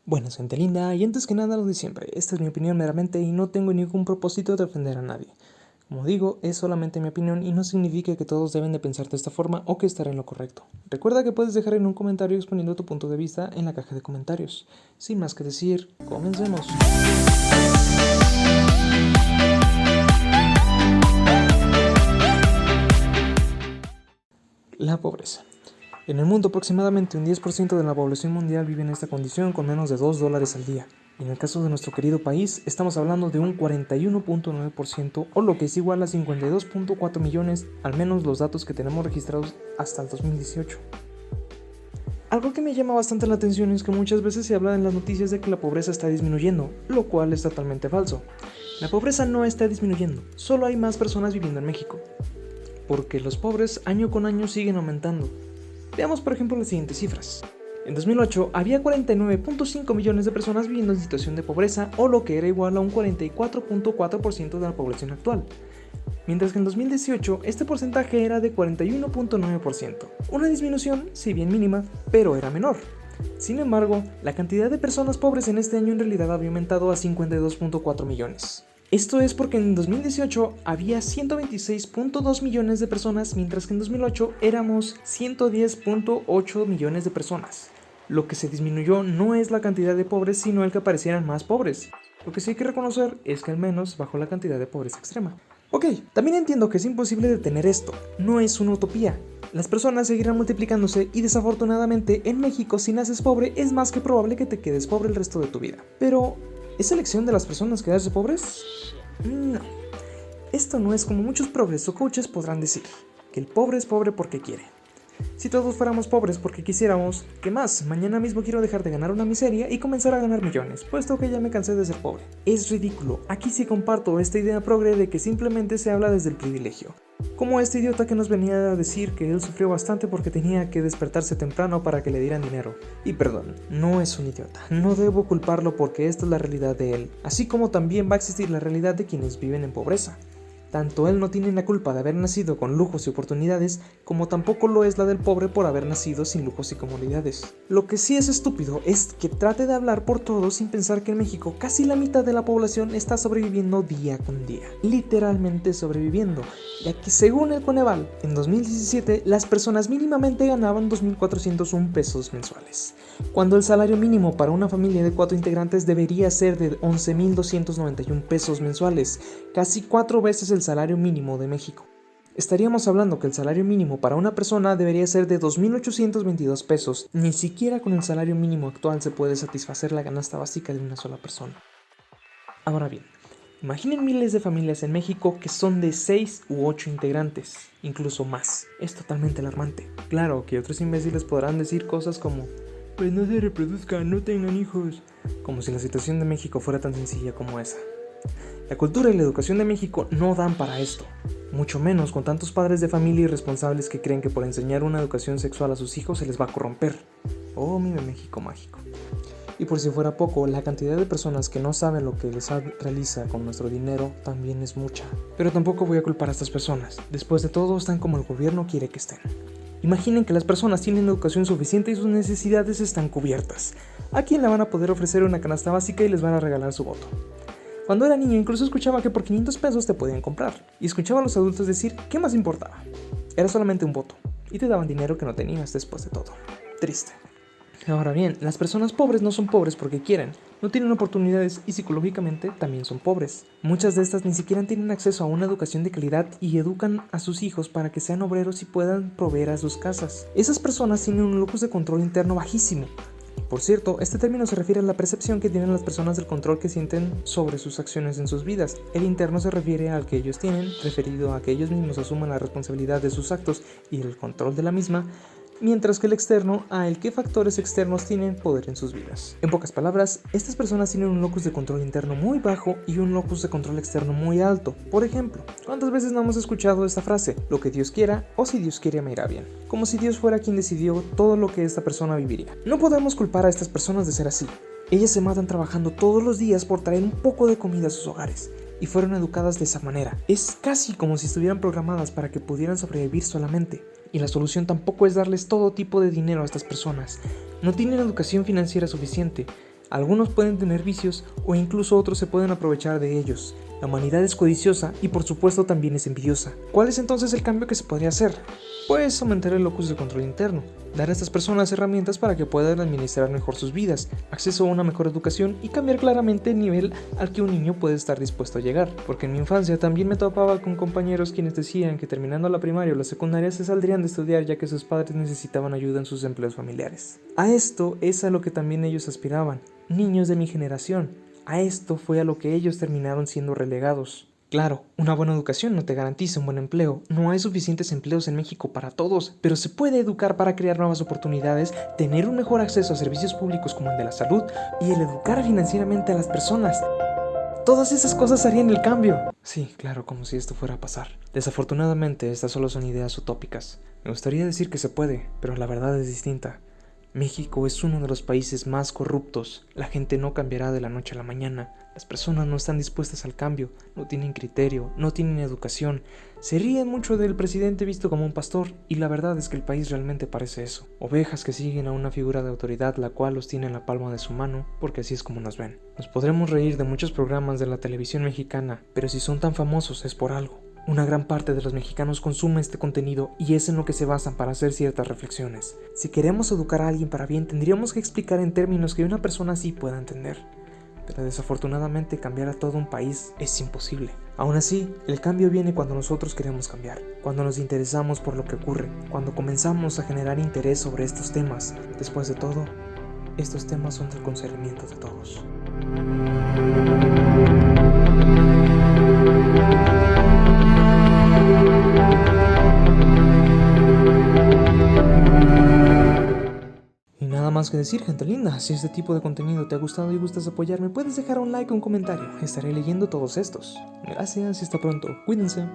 Buenas, gente linda, y antes que nada lo de siempre, esta es mi opinión meramente y no tengo ningún propósito de ofender a nadie. Como digo, es solamente mi opinión y no significa que todos deben de pensar de esta forma o que estaré en lo correcto. Recuerda que puedes dejar en un comentario exponiendo tu punto de vista en la caja de comentarios. Sin más que decir, comencemos. La pobreza. En el mundo, aproximadamente un 10% de la población mundial vive en esta condición con menos de $2 al día. Y en el caso de nuestro querido país, estamos hablando de un 41.9%, o lo que es igual a 52.4 millones, al menos los datos que tenemos registrados hasta el 2018. Algo que me llama bastante la atención es que muchas veces se habla en las noticias de que la pobreza está disminuyendo, lo cual es totalmente falso. La pobreza no está disminuyendo, solo hay más personas viviendo en México, porque los pobres año con año siguen aumentando. Veamos por ejemplo las siguientes cifras. En 2008 había 49.5 millones de personas viviendo en situación de pobreza, o lo que era igual a un 44.4% de la población actual. Mientras que en 2018 este porcentaje era de 41.9%, una disminución, si bien mínima, pero era menor. Sin embargo, la cantidad de personas pobres en este año en realidad había aumentado a 52.4 millones. Esto es porque en 2018 había 126.2 millones de personas, mientras que en 2008 éramos 110.8 millones de personas. Lo que se disminuyó no es la cantidad de pobres, sino el que aparecieran más pobres. Lo que sí hay que reconocer es que al menos bajó la cantidad de pobreza extrema. Ok, también entiendo que es imposible detener esto, no es una utopía. Las personas seguirán multiplicándose y desafortunadamente en México, si naces pobre es más que probable que te quedes pobre el resto de tu vida. Pero, ¿es elección de las personas quedarse pobres? No. Esto no es como muchos progreso coaches podrán decir, que el pobre es pobre porque quiere. Si todos fuéramos pobres porque quisiéramos, ¿qué más? Mañana mismo quiero dejar de ganar una miseria y comenzar a ganar millones, puesto que ya me cansé de ser pobre. Es ridículo, aquí sí comparto esta idea progre de que simplemente se habla desde el privilegio. Como este idiota que nos venía a decir que él sufrió bastante porque tenía que despertarse temprano para que le dieran dinero. Y perdón, no es un idiota, no debo culparlo porque esta es la realidad de él, así como también va a existir la realidad de quienes viven en pobreza. Tanto él no tiene la culpa de haber nacido con lujos y oportunidades, como tampoco lo es la del pobre por haber nacido sin lujos y comodidades. Lo que sí es estúpido es que trate de hablar por todos sin pensar que en México casi la mitad de la población está sobreviviendo día con día. Literalmente sobreviviendo, ya que según el Coneval, en 2017 las personas mínimamente ganaban 2.401 pesos mensuales, cuando el salario mínimo para una familia de 4 integrantes debería ser de 11.291 pesos mensuales, casi 4 veces el salario mínimo de México. Estaríamos hablando que el salario mínimo para una persona debería ser de 2.822 pesos. Ni siquiera con el salario mínimo actual se puede satisfacer la canasta básica de una sola persona. Ahora bien, imaginen miles de familias en México que son de 6 u 8 integrantes, incluso más. Es totalmente alarmante. Claro que otros imbéciles podrán decir cosas como: pues no se reproduzcan, no tengan hijos, como si la situación de México fuera tan sencilla como esa. La cultura y la educación de México no dan para esto, mucho menos con tantos padres de familia irresponsables que creen que por enseñar una educación sexual a sus hijos se les va a corromper. Oh, mi México mágico. Y por si fuera poco, la cantidad de personas que no saben lo que el SAT realiza con nuestro dinero también es mucha. Pero tampoco voy a culpar a estas personas, después de todo están como el gobierno quiere que estén. Imaginen que las personas tienen educación suficiente y sus necesidades están cubiertas. ¿A quién le van a poder ofrecer una canasta básica y les van a regalar su voto? Cuando era niño incluso escuchaba que por 500 pesos te podían comprar, y escuchaba a los adultos decir ¿qué más importaba? Era solamente un voto, y te daban dinero que no tenías después de todo. Triste. Ahora bien, las personas pobres no son pobres porque quieren, no tienen oportunidades y psicológicamente también son pobres. Muchas de estas ni siquiera tienen acceso a una educación de calidad y educan a sus hijos para que sean obreros y puedan proveer a sus casas. Esas personas tienen un locus de control interno bajísimo. Por cierto, este término se refiere a la percepción que tienen las personas del control que sienten sobre sus acciones en sus vidas. El interno se refiere al que ellos tienen, referido a que ellos mismos asuman la responsabilidad de sus actos y el control de la misma, mientras que el externo a el qué factores externos tienen poder en sus vidas. En pocas palabras, estas personas tienen un locus de control interno muy bajo y un locus de control externo muy alto. Por ejemplo, ¿cuántas veces no hemos escuchado esta frase? Lo que Dios quiera, o si Dios quiere me irá bien. Como si Dios fuera quien decidió todo lo que esta persona viviría. No podemos culpar a estas personas de ser así. Ellas se matan trabajando todos los días por traer un poco de comida a sus hogares, y fueron educadas de esa manera. Es casi como si estuvieran programadas para que pudieran sobrevivir solamente. Y la solución tampoco es darles todo tipo de dinero a estas personas. No tienen educación financiera suficiente. Algunos pueden tener vicios o incluso otros se pueden aprovechar de ellos. La humanidad es codiciosa y por supuesto también es envidiosa. ¿Cuál es entonces el cambio que se podría hacer? Pues aumentar el locus de control interno, dar a estas personas herramientas para que puedan administrar mejor sus vidas, acceso a una mejor educación y cambiar claramente el nivel al que un niño puede estar dispuesto a llegar. Porque en mi infancia también me topaba con compañeros quienes decían que terminando la primaria o la secundaria se saldrían de estudiar ya que sus padres necesitaban ayuda en sus empleos familiares. A esto es a lo que también ellos aspiraban, niños de mi generación. A esto fue a lo que ellos terminaron siendo relegados. Claro, una buena educación no te garantiza un buen empleo. No hay suficientes empleos en México para todos, pero se puede educar para crear nuevas oportunidades, tener un mejor acceso a servicios públicos como el de la salud y el educar financieramente a las personas. Todas esas cosas harían el cambio. Sí, claro, como si esto fuera a pasar. Desafortunadamente, estas solo son ideas utópicas. Me gustaría decir que se puede, pero la verdad es distinta. México es uno de los países más corruptos. La gente no cambiará de la noche a la mañana. Las personas no están dispuestas al cambio, no tienen criterio, no tienen educación. Se ríen mucho del presidente visto como un pastor, y la verdad es que el país realmente parece eso. Ovejas que siguen a una figura de autoridad la cual los tiene en la palma de su mano, porque así es como nos ven. Nos podremos reír de muchos programas de la televisión mexicana, pero si son tan famosos es por algo. Una gran parte de los mexicanos consume este contenido y es en lo que se basan para hacer ciertas reflexiones. Si queremos educar a alguien para bien, tendríamos que explicar en términos que una persona así pueda entender. Pero desafortunadamente cambiar a todo un país es imposible. Aún así, el cambio viene cuando nosotros queremos cambiar, cuando nos interesamos por lo que ocurre, cuando comenzamos a generar interés sobre estos temas. Después de todo, estos temas son del concernimiento de todos. Nada más que decir, gente linda, si este tipo de contenido te ha gustado y gustas apoyarme, puedes dejar un like o un comentario. Estaré leyendo todos estos. Gracias y hasta pronto. Cuídense.